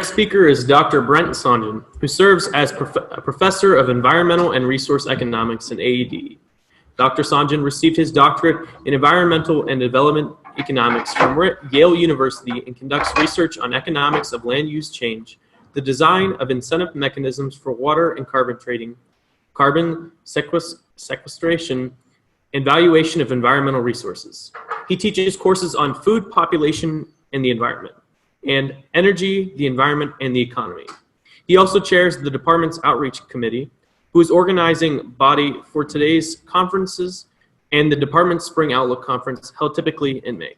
Speaker is Dr. Brent Sohngen, who serves as a professor of environmental and resource economics and AED. Dr. Sohngen received his doctorate in environmental and development economics from Yale University and conducts research on economics of land use change, the design of incentive mechanisms for water and carbon trading, carbon sequestration, and valuation of environmental resources. He teaches courses on food, population, and the environment, and energy, the environment, and the economy. He also chairs the department's outreach committee, who is organizing body for today's conferences and the department's Spring Outlook Conference, held typically in May.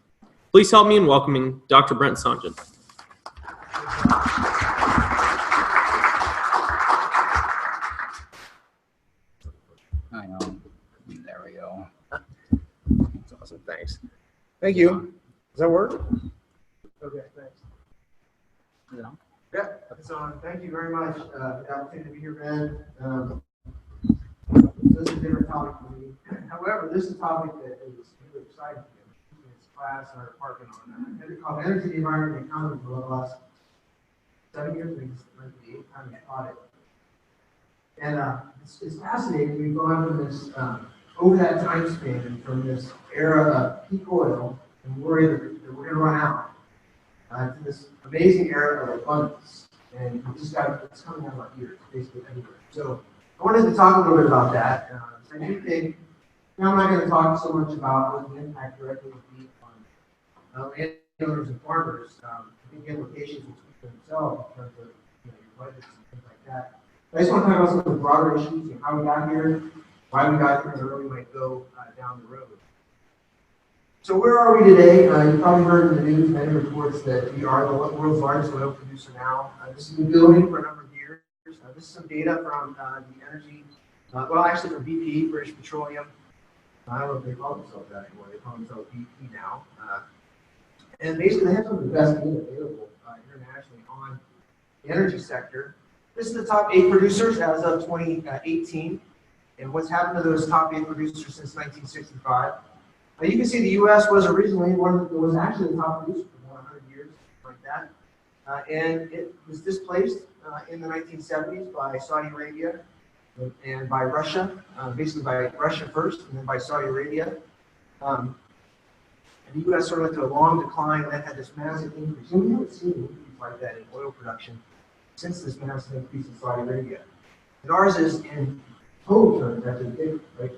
Please help me in welcoming Dr. Brent Sohngen. I know. There we go. That's awesome. Thanks. Thank you. Does that work? Okay, thanks. Is it on? Yeah, it's on. Thank you very much for the opportunity to be here, Ben. This is a different topic for me. However, this is a topic that is really exciting to me. It's class in our department on it's called Energy, the Environment, and Economy for the last 7 years. I think it's like the 8th time we taught it. And it's fascinating. We've gone from this, over that time span, from this era of peak oil and worry that we're going to run out, to this amazing era of abundance. And we just got it's coming out of our ears, basically everywhere. So I wanted to talk a little bit about that. So I do think, now I'm not going to talk so much about what the impact directly would be on landowners and farmers. I think the implications will speak for themselves in terms of your budgets and things like that. I just want to talk about some of the broader issues and how we got here, why we got here, and where we might go down the road. So where are we today? You've probably heard in the news many reports that we are the world's largest oil producer now. This has been building for a number of years. This is some data from the energy, well, actually from BP, British Petroleum. I don't know if they call themselves that anymore. They call themselves BP now. And basically, they have some of the best data available internationally on the energy sector. This is the top 8 producers as of 2018, and what's happened to those top 8 producers since 1965. You can see the U.S. was originally was actually the top producer for more than 100 years, like that, and it was displaced in the 1970s by Saudi Arabia and by Russia, basically by Russia first, and then by Saudi Arabia. And the U.S. sort of went through a long decline, and then had this massive increase. And we haven't seen an increase like that in oil production since this massive increase in Saudi Arabia. And ours is, in total terms, actually big, right?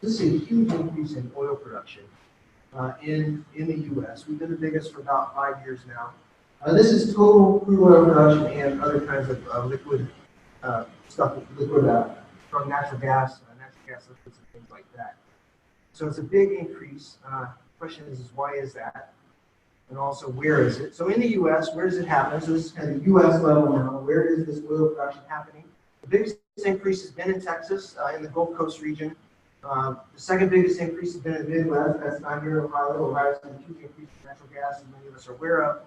This is a huge increase in oil production in the U.S. We've been the biggest for about 5 years now. This is total crude oil production and other kinds of liquid stuff, from natural gas liquids and things like that. So it's a big increase. Question is why is that? And also, where is it? So in the U.S., where does it happen? So this is kind of U.S. level now. Where is this oil production happening? The biggest increase has been in Texas, in the Gulf Coast region. The second biggest increase has been in the Midwest. That's not here in Ohio. Ohio's been a huge increase in natural gas, as many of us are aware of.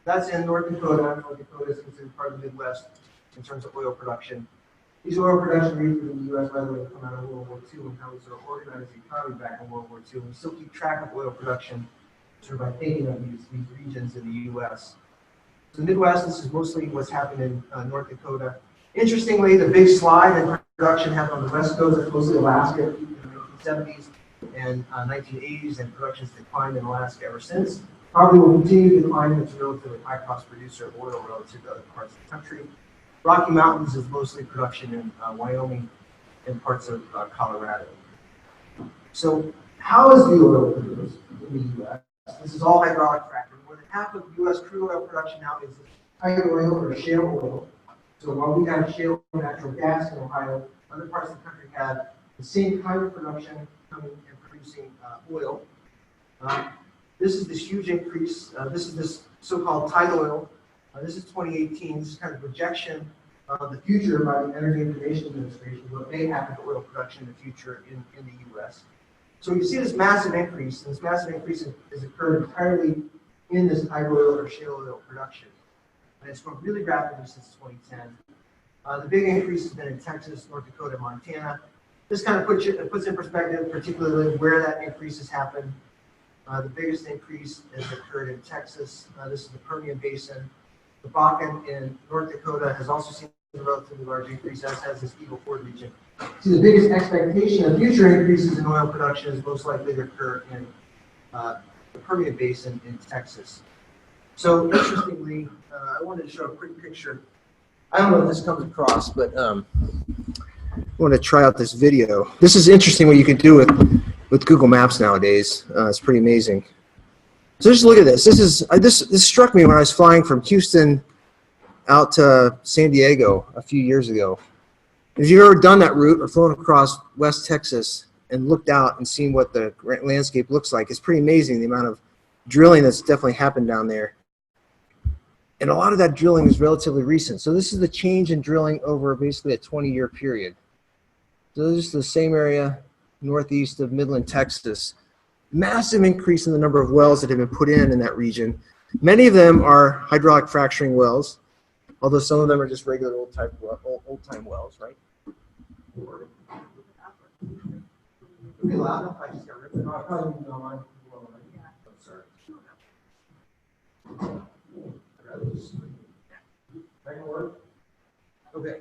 That's in North Dakota. North Dakota is considered part of the Midwest in terms of oil production. These oil production regions in the U.S., by the way, come out of World War II and how we sort of organized the economy back in World War II. And we still keep track of oil production sort of by thinking of these regions in the U.S. So the Midwest, this is mostly what's happened in North Dakota. Interestingly, the big slide in production happened on the West Coast, as opposed to Alaska in the 1970s and 1980s, and production's declined in Alaska ever since. Probably will continue to decline. It's a relatively high-cost producer of oil relative to other parts of the country. Rocky Mountains is mostly production in Wyoming and parts of Colorado. So how is the oil produced in the U.S.? This is all hydraulic fracturing. More than half of U.S. crude oil production now is tight oil or shale oil. So while we have shale natural gas in Ohio, other parts of the country have the same kind of production coming and producing oil. This is this huge increase. This is this so-called tight oil. This is 2018. This is kind of a projection of the future by the Energy Information Administration, what may happen to oil production in the future in the U.S. So you see this massive increase, and this massive increase has occurred entirely in this tight oil or shale oil production. And it's grown really rapidly since 2010. The big increase has been in Texas, North Dakota, Montana. This kind of puts in perspective, particularly where that increase has happened. The biggest increase has occurred in Texas. This is the Permian Basin. The Bakken in North Dakota has also seen a relatively large increase, as has this Eagle Ford region. So the biggest expectation of future increases in oil production is most likely to occur in the Permian Basin in Texas. So interestingly, I wanted to show a quick picture. I don't know if this comes across, but I want to try out this video. This is interesting what you can do with Google Maps nowadays. It's pretty amazing. So just look at this. This struck me when I was flying from Houston out to San Diego a few years ago. If you've ever done that route or flown across West Texas and looked out and seen what the landscape looks like, it's pretty amazing the amount of drilling that's definitely happened down there. And a lot of that drilling is relatively recent. So this is the change in drilling over basically a 20-year period. So this is the same area northeast of Midland, Texas. Massive increase in the number of wells that have been put in that region. Many of them are hydraulic fracturing wells, although some of them are just regular old-time wells, right? It'd be loud enough. I just got ripped off. Probably won't be online. Sorry. I'd rather just. That can work. Okay.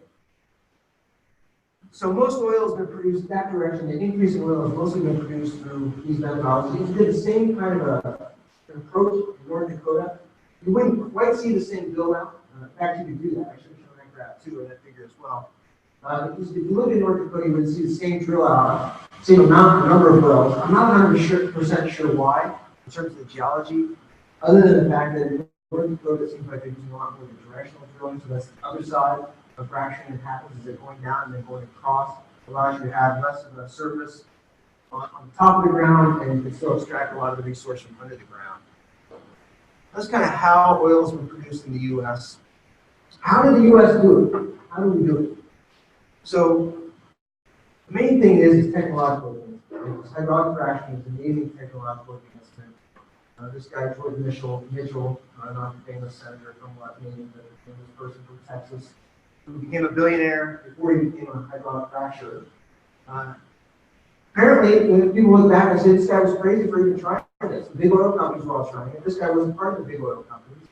So most oil has been produced that direction. The increase in oil has mostly been produced through these methodologies. We did the same kind of an approach in North Dakota. You wouldn't quite see the same build out. In fact, you could do that. I should have shown that graph too, or that figure as well. If you look at North Dakota, you would see the same drill out, same amount, number of wells. I'm not 100% sure why, in terms of the geology, other than the fact that in North Dakota, it seems like they're using a lot more of the directional drilling, so that's the other side of fracturing that happens is they're going down and then going across. Allows you to have less of a surface on the top of the ground, and you can still extract a lot of the resource from under the ground. That's kind of how oil has been produced in the U.S. How did the U.S. do it? How do we do it? So the main thing is technological advancement. Hydraulic fracturing is an amazing technological advancement. This guy, George Mitchell, not the famous senator from Maine, but the famous person from Texas, who became a billionaire before he became a hydraulic fracturer. Apparently, when people look back and say this guy was crazy for even trying this. The big oil companies were all trying it. This guy wasn't part of the big oil companies.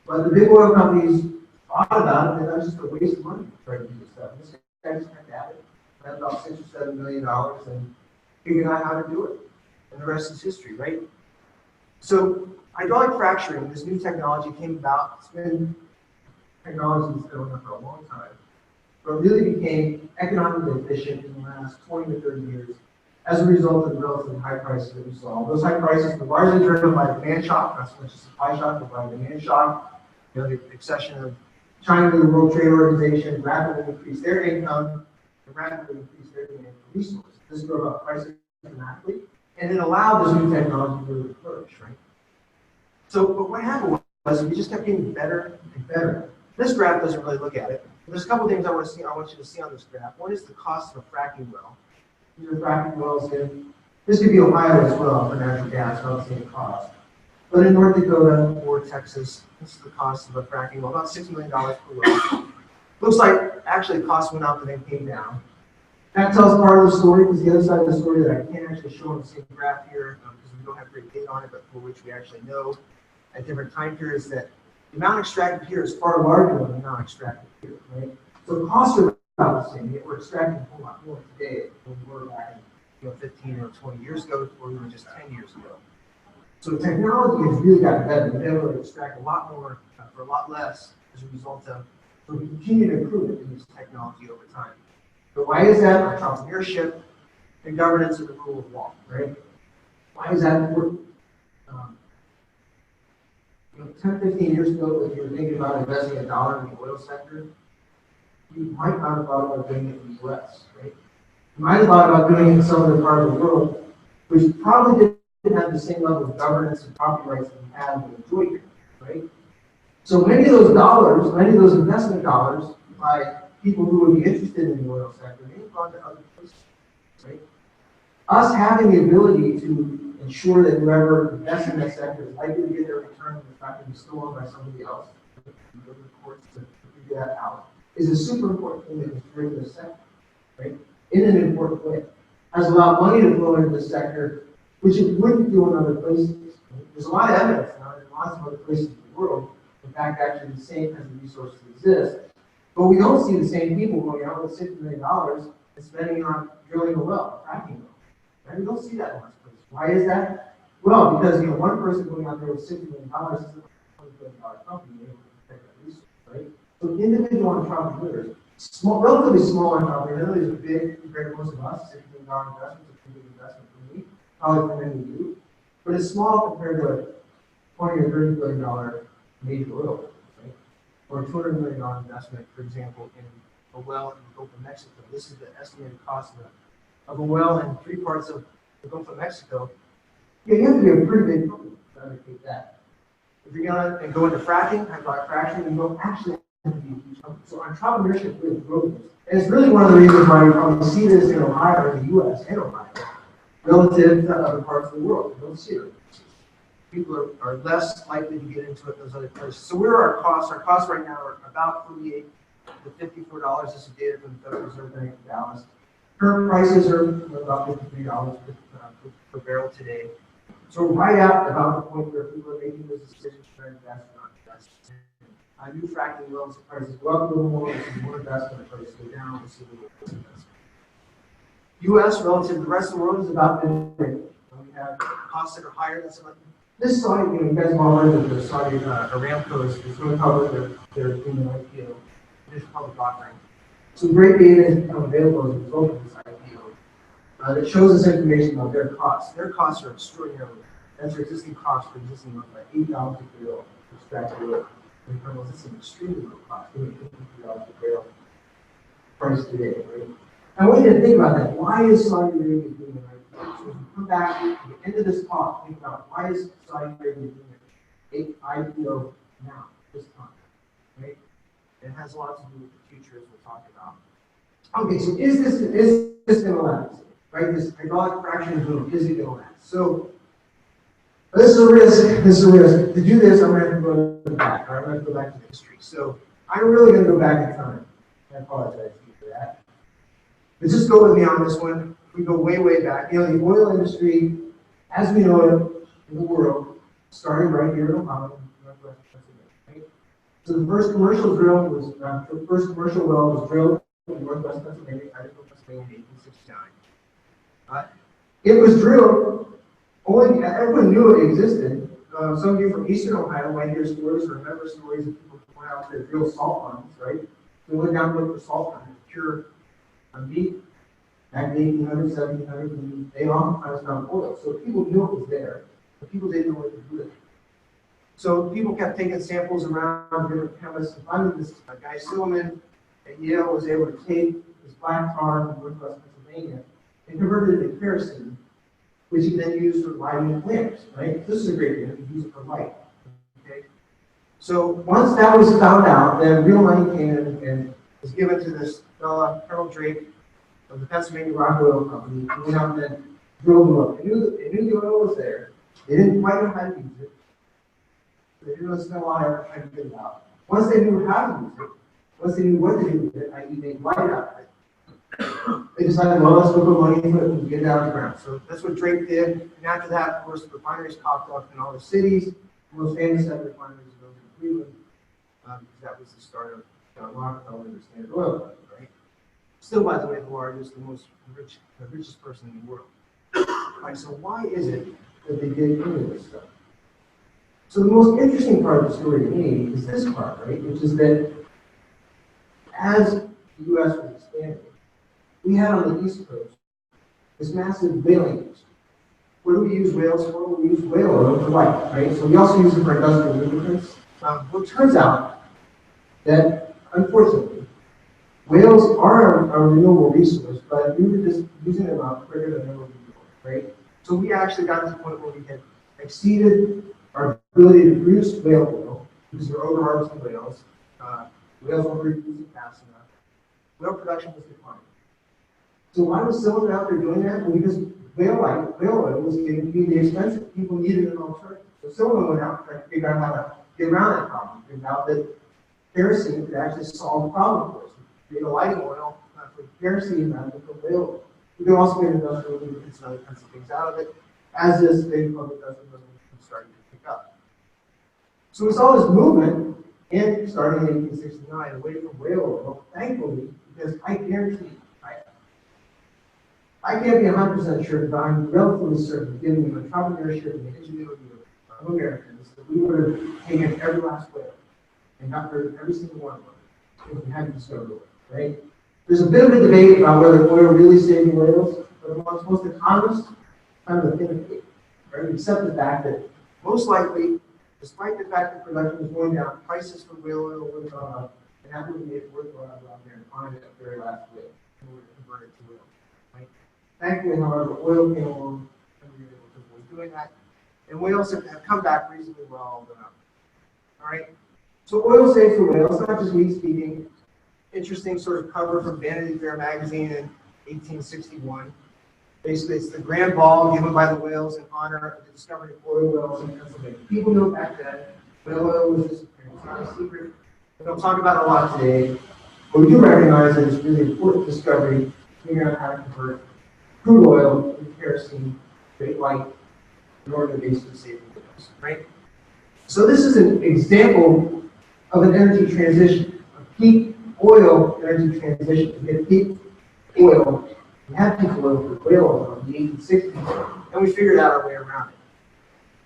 But the big oil companies thought about it, and that was just a waste of money to try to do this stuff. This guy just kept at it, spent about $6 or $7 million, and figured out how to do it. And the rest is history, right? So hydraulic fracturing, this new technology came about. It's been technology that's been around for a long time, but really became economically efficient in the last 20 to 30 years as a result of the relatively high prices that we saw. Those high prices were largely driven by demand shock, not so much a supply shock, but by demand shock. You know, the accession of China to the World Trade Organization rapidly increased their income and rapidly increased their demand for resources. This drove up prices dramatically, and it allowed this new technology to really flourish, right? So, but what happened was we just kept getting better and better. This graph doesn't really look at it. There's a couple things I want you to see on this graph. One is the cost of a fracking well. These are fracking wells in, this could be Ohio as well for natural gas, about the same cost. But in North Dakota or Texas, this is the cost of a fracking well, about $6 million per well. Looks like actually costs went up and then came down. That tells part of the story, because the other side of the story that I can't actually show on the same graph here, because we don't have great data on it, but for which we actually know at different time periods that the amount extracted here is far larger than the amount extracted here, right? So the costs are about the same, yet we're extracting a whole lot more today than we were back in 15 or 20 years ago, or even just 10 years ago. So technology has really gotten better. We've been able to extract a lot more for a lot less as a result of, so we continue to improve it in this technology over time. So why is that? Entrepreneurship and governance of the rule of law, right? Why is that important? 10, 15 years ago, if you were thinking about investing $1 in the oil sector, you might not have thought about doing it in the U.S., right? You might have thought about doing it in some other part of the world, which probably didn't have the same level of governance and property rights that we have in enjoy here, right? So many of those dollars, many of those investment dollars by people who would be interested in the oil sector, may have gone to other places, right? Us having the ability to ensure that whoever invests in that sector is likely to get their return on the fact that it's still owned by somebody else, and go to the courts to figure that out, is a super important thing that is driven this sector, right? In an important way. Has allowed money to flow into this sector, which it wouldn't do in other places. Right? There's a lot of evidence now in lots of other places in the world In fact, actually the same kinds of resources exist. But we don't see the same people going out with $60 million and spending on drilling a well, fracking a well. Right? We don't see that in lots of places. Why is that? Well, because one person going out there with $60 million isn't a $20 billion company able to protect that resource, right? So individual entrepreneurs, relatively small entrepreneurs, these are big compared to most of us. $60 million investment is a pretty big investment for me, probably for many of you. But it's small compared to a $20 or $30 billion major oil company, right? Or a $200 million investment, for example, in a well in the Gulf of Mexico. This is the estimated cost of a well in 3 parts of the Gulf of Mexico. Yeah, you have to be a pretty big company to undertake that. If you're going to go into fracking, hydraulic fracturing, then you'll actually have to be a huge company. So entrepreneurship really grows. And it's really one of the reasons why you probably see this in Ohio, in the U.S. and Ohio, relative to other parts of the world. You don't see it. People are less likely to get into it in those other places. So where are our costs? Our costs right now are about $48 to $54. This is data from the Federal Reserve Bank of Dallas. Current prices are about $53 per barrel today. So right at about the point where people are making those decisions to invest or not invest. New fracking wells, the prices go up a little more, this is more investment, the prices go down, this is a little less investment. U.S. relative to the rest of the world is about mid-range. We have costs that are higher than some of them. This Saudi, you guys have all heard that the Saudi Aramco is going to cover their doing an IPO, initial public offering. Some great data has become available as a result of this IPO that shows us information about their costs. Their costs are extraordinarily low. That's their existing cost for existing oil, like $8 a barrel to extract oil. This is an extremely low cost, $53 a barrel price today, right? I want you to think about that. Why is Saudi Arabia doing it right? So if you come back to the end of this talk, think about why is Saudi Arabia doing it IPO now, this time, right? It has a lot to do with the future, as we'll talk about. Okay, so is this going to last? Right? This hydraulic fracturing boom, is it going to last? So this is a risk. This is a risk. To do this, I'm going to have to go back. I'm going to go back to history. So I'm really going to go back in time. I apologize for that. But just go with me on this one. We go way, way back. The oil industry, as we know it in the world, started right here in Ohio, Northwest Pennsylvania. Right? So the first commercial well was drilled in Northwest Pennsylvania, Idaho, Pennsylvania, in 1869. It was drilled. Only everyone knew it existed. Some of you from Eastern Ohio might hear stories or remember stories of people who went out to drill salt mines, right? They went down to look for salt mines, pure meat. Back in 1800s, 1700s, they oftentimes found oil. So people knew it was there, but people didn't know what to do with it. So people kept taking samples around different chemists, and finally this guy Silliman at Yale was able to take this black tar from Northwest Pennsylvania and convert it into kerosene, which he then used for lighting lamps, right? This is a great thing, you use it for light, okay? So once that was found out, then real money came in and was given to this fellow, Colonel Drake, of the Pennsylvania Rock Oil Company, who went out and then drilled them up. They knew the oil was there. They didn't quite know how to use it. They didn't really spend a lot of effort trying to get it out. Once they knew how to use it, once they knew what to do with it, i.e. make light out of it, they decided, well, let's go put money into it and get it out of the ground. So that's what Drake did. And after that, of course, the refineries popped up in all the cities. The most famous of the refineries is over in Cleveland, because that was the start of John Rockefeller and the Standard Oil Company, right? Still, by the way, the largest, the richest person in the world. Right, so why is it that they did any of this stuff? So the most interesting part of the story to me is this part, right? Which is that as the U.S. was expanding, we had on the East Coast this massive whaling industry. What do we use whales for? We use whale oil for light, right? So we also use it for industrial lubricants. Well, it turns out that, unfortunately, whales are a renewable resource, but we were just using them out quicker than ever before, right? So we actually got to the point where we had exceeded our ability to produce whale oil because we were over-harvesting whales. Whales weren't reproducing fast enough. Whale production was declining. So why was someone out there doing that? Well, because whale oil was getting to be expensive. People needed an alternative. So someone went out and tried to figure out how to get around that problem. Figured out that kerosene could actually solve the problem for us. Made a lighting oil for kerosene rather than for whale oil. We can also get industrial lubricants and other kinds of things out of it, as this big public industrial revolution started to pick up. So we saw this movement starting in 1869 away from whale oil, thankfully, because I guarantee you, I can't be 100% sure, but I'm relatively certain, given the entrepreneurship and the ingenuity of Americans, that we would have taken every last whale and got rid of every single one of them if we hadn't discovered oil, right? There's a bit of a debate about whether oil really saved the whales, but amongst most economists, kind of a thin debate, right? We accept the fact that most likely, despite the fact that production was going down, prices for whale oil would have gone up, and that would have made it worthwhile to go out there and find that very last whale in order to convert it to oil. Right? Thankfully, however, oil came along and we were able to avoid doing that. And whales have come back reasonably well. All right? So oil saves the whales, not just me speaking. Interesting sort of cover from Vanity Fair magazine in 1861. Basically, it's the grand ball given by the whales in honor of the discovery of oil wells in Pennsylvania. People knew back then whale oil was disappearing. It's not a secret. We don't talk about it a lot today, but we do recognize that it's really important discovery, figuring out how to convert crude oil into kerosene, great light, in order to basically save the whales, right? So this is an example of an energy transition, a peak oil energy transition to get peak oil. We had peak oil for whale oil in the 1860s, and we figured out our way around it.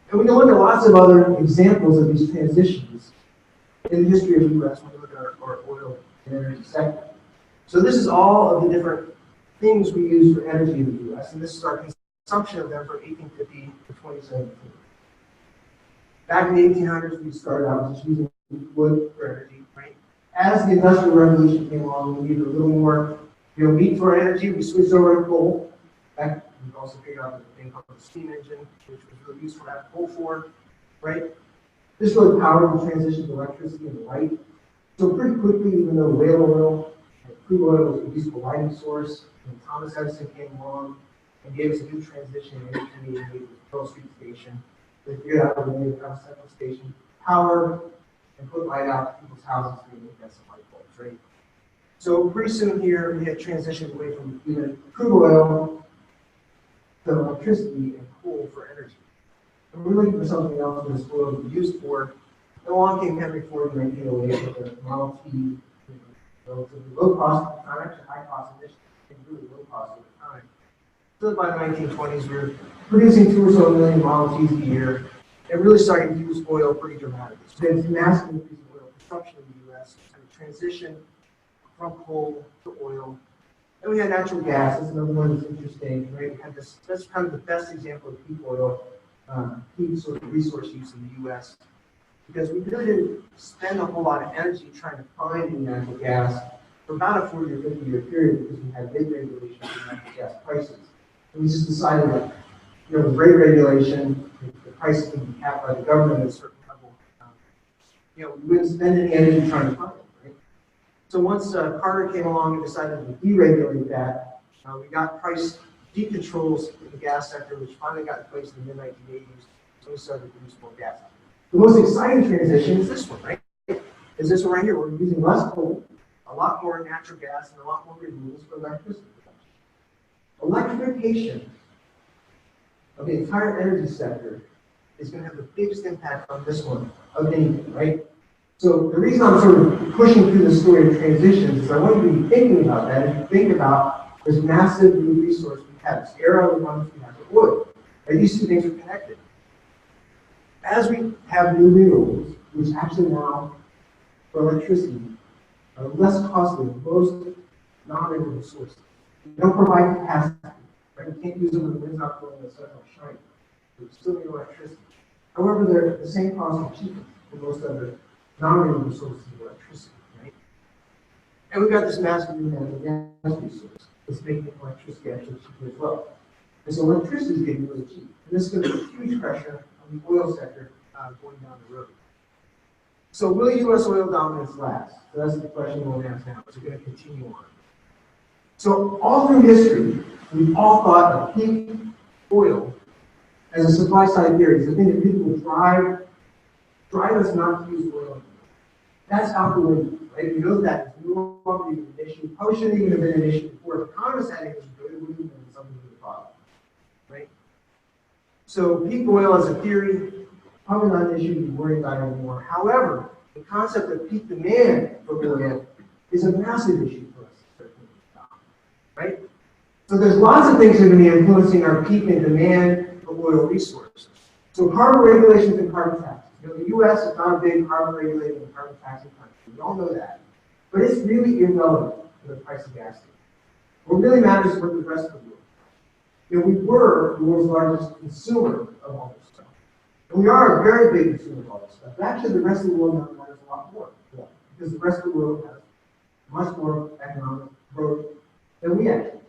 And we can look at lots of other examples of these transitions in the history of the U.S. when we look at our oil and energy sector. So this is all of the different things we use for energy in the U.S., and this is our consumption of them from 1850 to 2017. Back in the 1800s, we started out just using wood for energy, right? As the Industrial Revolution came along, we needed a little more meat for energy. We switched over to coal. That we've also figured out the thing called the steam engine, which was really useful to have coal for, right? This really powered the transition to electricity and light. So pretty quickly, even though whale oil and crude oil was a useful lighting source, when Thomas Edison came along and gave us a new transition in 1888 with Pearl Street Station, they figured out a way to have a central station, power, and put light out to people's houses so we get some light bulbs, right? So pretty soon here, we had transitioned away from even crude oil to electricity and coal for energy. And we're looking for something else for this oil to be used for. And along came Henry Ford in 1908 with the Model T, relatively low cost at the time, actually high cost initially, really low cost at the time. So by the 1920s, we were producing 2 or so million Model Ts a year, and really starting to use oil pretty dramatically. So there's massive increase in oil consumption in the U.S., and a transition from coal to oil. And we had natural gas. That's another one that's interesting, right? We had this, that's kind of the best example of peak oil, peak sort of resource use in the U.S. because we really didn't spend a whole lot of energy trying to find new natural gas for about a 40 or 50 year period because we had big regulation of natural gas prices. And we just decided that, with rate regulation, the prices can be capped by the government at a certain level. We wouldn't spend any energy trying to find it, right? So once Carter came along and decided to deregulate that, we got price decontrols in the gas sector, which finally got in place in the mid-1980s. So we started to produce more gas. The most exciting transition is this one, right? Is this one right here. We're using less coal, a lot more natural gas, and a lot more renewables for electricity production. Electrification of the entire energy sector is going to have the biggest impact on this one of anything, right? So the reason I'm sort of pushing through the story of transitions is I want you to be thinking about that as you think about this massive new resource we have, this era of abundance we have of oil. Right? These two things are connected. As we have new renewables, which actually now, for electricity, are less costly than most non-renewable sources. They don't provide capacity. Right? You can't use them when the wind's not blowing and the sun's not shining. You still need electricity. However, they're the same cost or cheaper than most other non-renewable sources of electricity. Right? And we've got this massive new natural gas resource that's making electricity actually cheaper as well. And so electricity is getting really cheap. And this is going to put huge pressure on the oil sector going down the road. So will U.S. oil dominance last? So that's the question we'll ask now. Is it going to continue on? So all through history, we've all thought of peak oil as a supply side theory. It's the thing that people will drive us not to use oil anymore. That's out the window, right? We know that it's no longer even an issue. Probably shouldn't even have been an issue before. If Congress had it, it wouldn't have been something we would have thought, right? So peak oil as a theory, probably not an issue to be worried about anymore. However, the concept of peak demand for oil is a massive issue for us, right? So there's lots of things that are going to be influencing our peak in demand for oil resources. So carbon regulations and carbon taxes. You know, the U.S. is not a big carbon regulating and carbon taxing country. We all know that. But it's really irrelevant to the price of gasoline. What really matters is what the rest of the world. You know, we were the world's largest consumer of all this stuff. And we are a very big consumer of all this stuff. But actually, the rest of the world now matters a lot more. Because the rest of the world has much more economic growth than we actually do.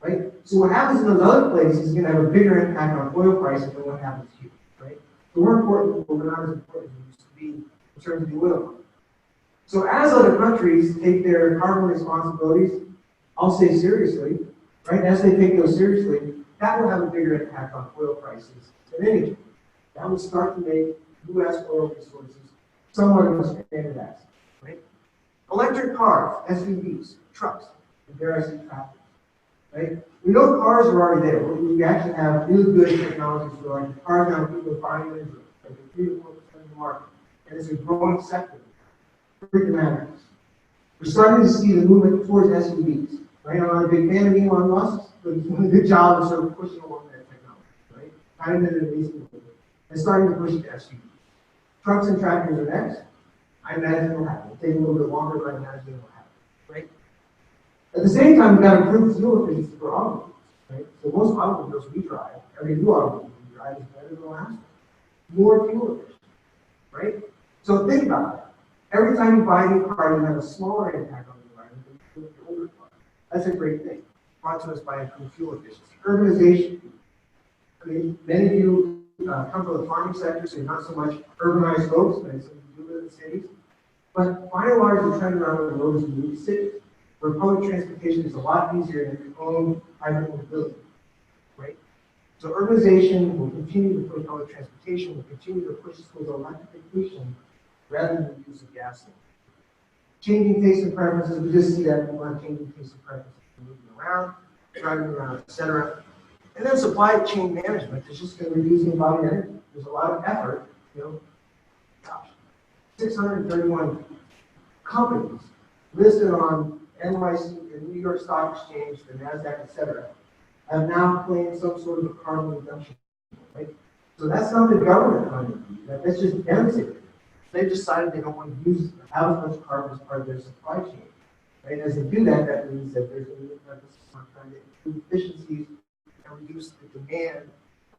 Right? So what happens in those other places is going to have a bigger impact on oil prices than what happens here. Right? So we're important, but we're not as important as we used to be in terms of the oil market. So as other countries take their carbon responsibilities, I'll say seriously, right? As they take those seriously, that will have a bigger impact on oil prices than anything. That will start to make U.S. oil resources somewhat of a standard asset, right? Electric cars, SUVs, trucks, and dare I say tractors, right? We know cars are already there. We actually have really good technologies for electric cars now. People are buying them for 3 to 4% of the market, and it's a growing sector. Pretty dramatic. We're starting to see the movement towards SUVs. Right? I'm not a big fan of Elon Musk, but he's doing a good job of sort of pushing along that technology. Right? Kind of an amazing movement. And starting to push it to SUVs. Trucks and tractors are next. I imagine it'll happen. It'll take a little bit longer, but I imagine it'll happen. Right? At the same time, we've got to improve fuel efficiency for automobiles. Right? So most automobiles we drive, every new automobile we drive is better than the last one. More fuel efficient. Right? So think about that. Every time you buy a new car, you have a smaller impact on the environment than your older car. That's a great thing. Brought to us by improved fuel efficiency. Urbanization. I mean, many of you come from the farming sector, so you're not so much urbanized folks, but some of you do live in cities. But by and large, the trend around the world is to move to cities, where public transportation is a lot easier than your own private mobility. Right? So urbanization will continue to push public transportation, will continue to push towards electrification rather than the use of gasoline. Changing tastes and preferences, we just see that people have changing tastes and preferences, moving around, driving around, etc. And then supply chain management is just going to reduce embodied energy. There's a lot of effort, you know. Gosh, 631 companies listed on NYC, the New York Stock Exchange, the NASDAQ, etc., have now claimed some sort of a carbon reduction. Right? So that's not the government funding. That's just demonstrated. They've decided they don't want to use as much carbon as part of their supply chain. Right? As they do that, that means that there's going to be an emphasis on trying to improve efficiencies and reduce the demand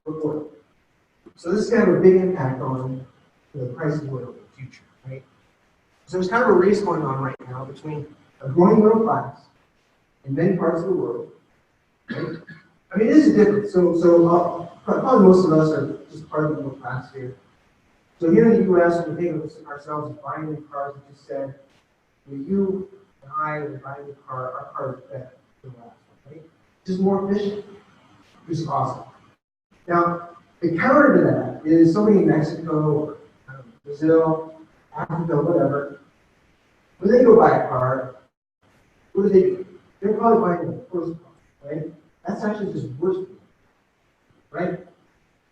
for oil. So this is going to have a big impact on the price of oil in the future. Right? So there's kind of a race going on right now between a growing middle class in many parts of the world. Right? I mean, this is different. So probably most of us are just part of the middle class here. So here in the U.S., we think of ourselves as buying new cars. We just said, you and I are buying a new car. Our car is better than the last one, right? Just more efficient, which is awesome. Now, the counter to that is somebody in Mexico or Brazil, Africa, whatever. When they go buy a car, what do? They're probably buying the first car, right? That's actually just worse, right?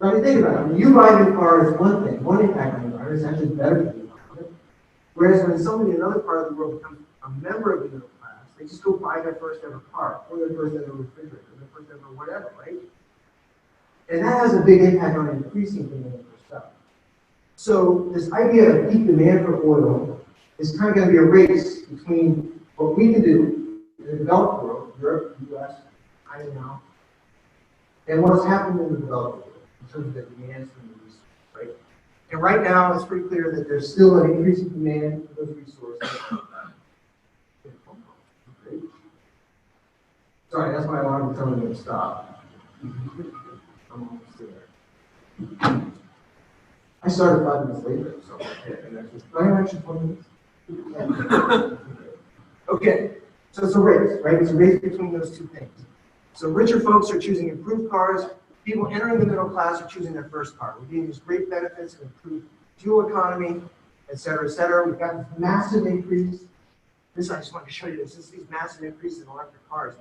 So I mean, think about it. When you buy a new car, it's one thing, one impact on the environment. It's actually better for the environment. Whereas when somebody in another part of the world becomes a member of the middle class, they just go buy their first ever car, or their first ever refrigerator, or their first ever whatever, right? And that has a big impact on increasing demand for stuff. So this idea of peak demand for oil is kind of going to be a race between what we can do in the developed world, Europe, the U.S., China now, and what's happening in the developed world in terms of the demands for the resources, right? And right now, it's pretty clear that there's still an increasing demand for those resources. Sorry, that's my alarm telling me to stop. I'm almost there. I started 5 minutes later, so I actually 20 minutes. Okay, so it's a race, right? It's a race between those two things. So richer folks are choosing improved cars. People entering the middle class are choosing their first car. We're getting these great benefits of improved fuel economy, et cetera, et cetera. We've got this massive increase. I just wanted to show you this. This is these massive increases in electric cars.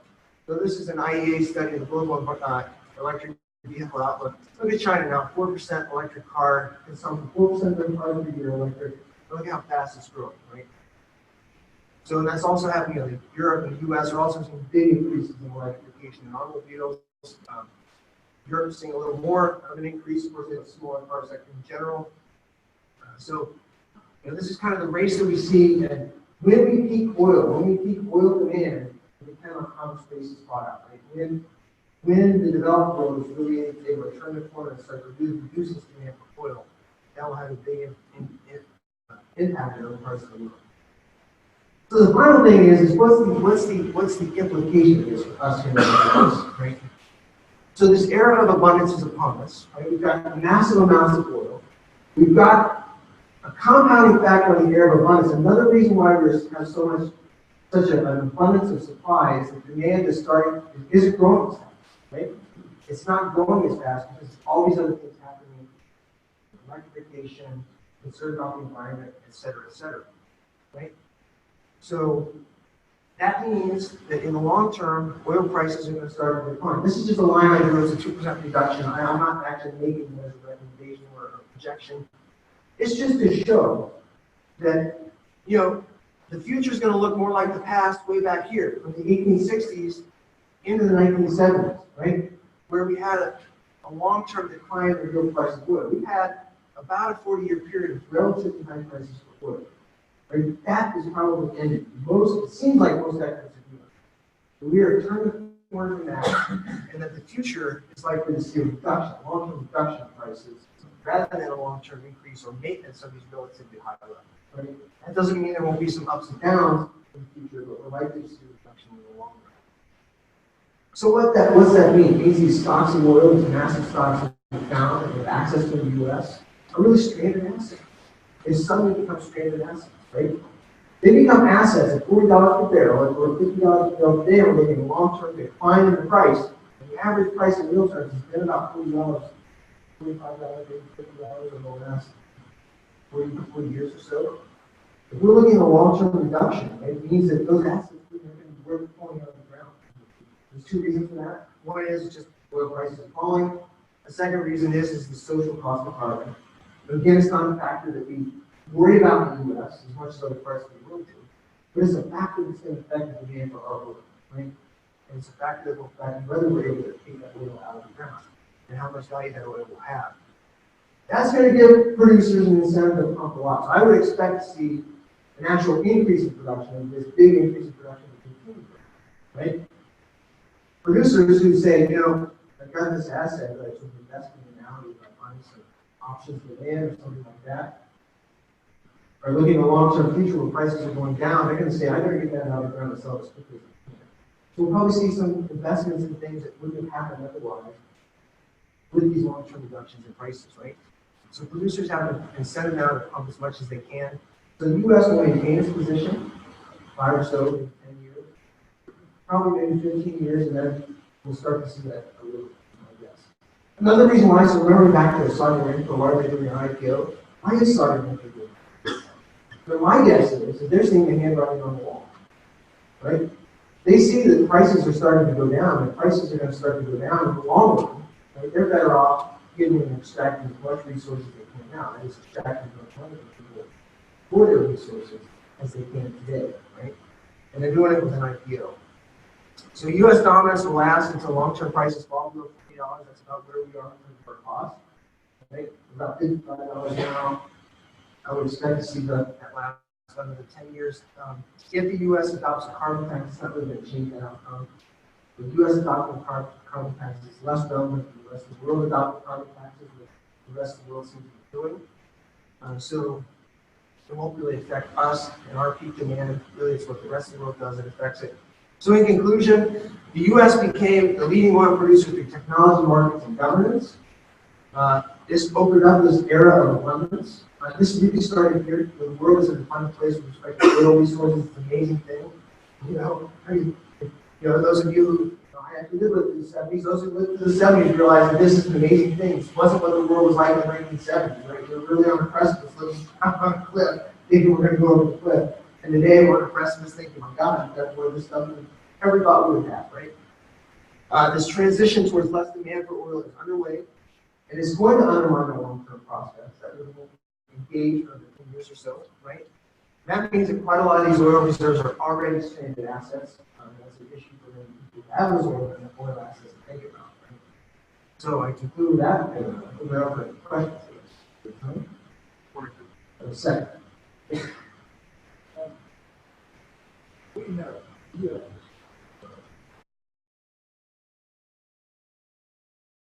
So this is an IEA study of the global electric vehicle outlook. Look at China now, 4% electric car consumption, 4% of their cars per year electric. Look how fast it's growing, right? So that's also happening in Europe and the US are also seeing big increases in electrification in automobiles. Europe is seeing a little more of an increase, of course, in the smaller car sector in general. This is kind of the race that we see. And when we peak oil demand, we depend on how much space is bought out, right? When the developed world is really able to turn the corner and start reducing demand for oil, that will have a big impact on other parts of the world. So the final thing is what's the implication of this for us here in the US, right? So this era of abundance is upon us, right? We've got massive amounts of oil. We've got a compounding factor on the era of abundance. Another reason why we have such an abundance of supply is that demand isn't growing as fast, right? It's not growing as fast because all these other things happening, electrification, concern about the environment, et cetera, right? So that means that in the long term, oil prices are going to start to decline. This is just a line item, it's a 2% reduction. I'm not actually making this as a recommendation or a projection. It's just to show that, the future is going to look more like the past way back here, from the 1860s into the 1970s, right? Where we had a long-term decline in the real price of oil. We had about a 40-year period of relatively high prices for oil. Right? That is probably ended. It seems like most experts are doing. So we are turning the corner from that, and that the future is likely to see a reduction, long-term reduction in prices, rather than a long-term increase or maintenance of these relatively high levels. Right? That doesn't mean there won't be some ups and downs in the future, but we're likely to see a reduction in the long run. So what's that mean? It means these stocks of oil, these massive stocks that we found and have access to in the U.S. are really stranded assets. They suddenly become stranded assets, right? They become assets at $40 per barrel or $50 per barrel today, or making a long-term decline in the price. And the average price in real terms has been about $40, $45, maybe $50 over the last 40 years or so. If we're looking at a long-term reduction, it means that those assets are going to be worth pulling out of the ground. There's two reasons for that. One is just oil prices are falling. The second reason is the social cost of carbon. But again, it's not a factor that we worry about in the U.S. as much as other parts of the world do. But it's a factor that's going to affect the demand for our oil, right? And it's a factor that will affect whether we're able to take that oil out of the ground and how much value that oil will have. That's going to give producers an incentive to pump a lot. So I would expect to see an actual increase in production, this big increase in production to continue, right? Producers who say, I've got this asset that I should invest in now, if I find some options for land or something like that, are looking at a long-term future where prices are going down, they're going to say, I better get that out of the ground and sell it as quickly as I can. So we'll probably see some investments in things that wouldn't have happened otherwise with these long-term reductions in prices, right? So producers have an incentive now to pump as much as they can. So the U.S. will maintain its position, 5 or so, in 10 years, probably maybe 15 years, and then we'll start to see that a little, I guess. Another reason why, so remember back to Saudi Aramco, why are they doing an IPO? Why is Saudi Aramco doing it? But my guess is that they're seeing the handwriting on the wall, right? They see that prices are starting to go down, and prices are going to start to go down in the long run. Right? They're better off getting and extracting as much resources as they can now, and extracting as much money from people for their resources as they can today, right? And they're doing it with an IPO. So U.S. dominance will last until long-term prices fall below $50. That's about where we are for cost. Right? About $55 now. I would expect to see that last another 10 years. If the U.S. adopts a carbon tax, it's not really going to change that outcome. The U.S. adopting carbon taxes is less relevant than the rest of the world adopting carbon taxes, which the rest of the world seems to be doing. So it won't really affect us and our peak demand. Really, it's what the rest of the world does that affects it. So in conclusion, the U.S. became the leading oil producer through technology, markets, and governance. This opened up this era of abundance. This really started here. The world is an abundant place with respect to oil resources. It's an amazing thing. Those of you who I actually lived with the 70s, those who lived through the 70s realize that this is an amazing thing. This wasn't what the world was like in the 1970s, right? We're really on the precipice looking out on a cliff, thinking we're going to go over the cliff. And today we're on the precipice thinking, my God, I've got more of this stuff than ever thought we would have, right? This transition towards less demand for oil is underway and is going to undermine our long-term prospects that we will engage over 10 years or so, right? That means that quite a lot of these oil reserves are already stranded assets. That's an issue for many people who have those oil assets to think about, right? So I conclude that, and open it up for questions. A second.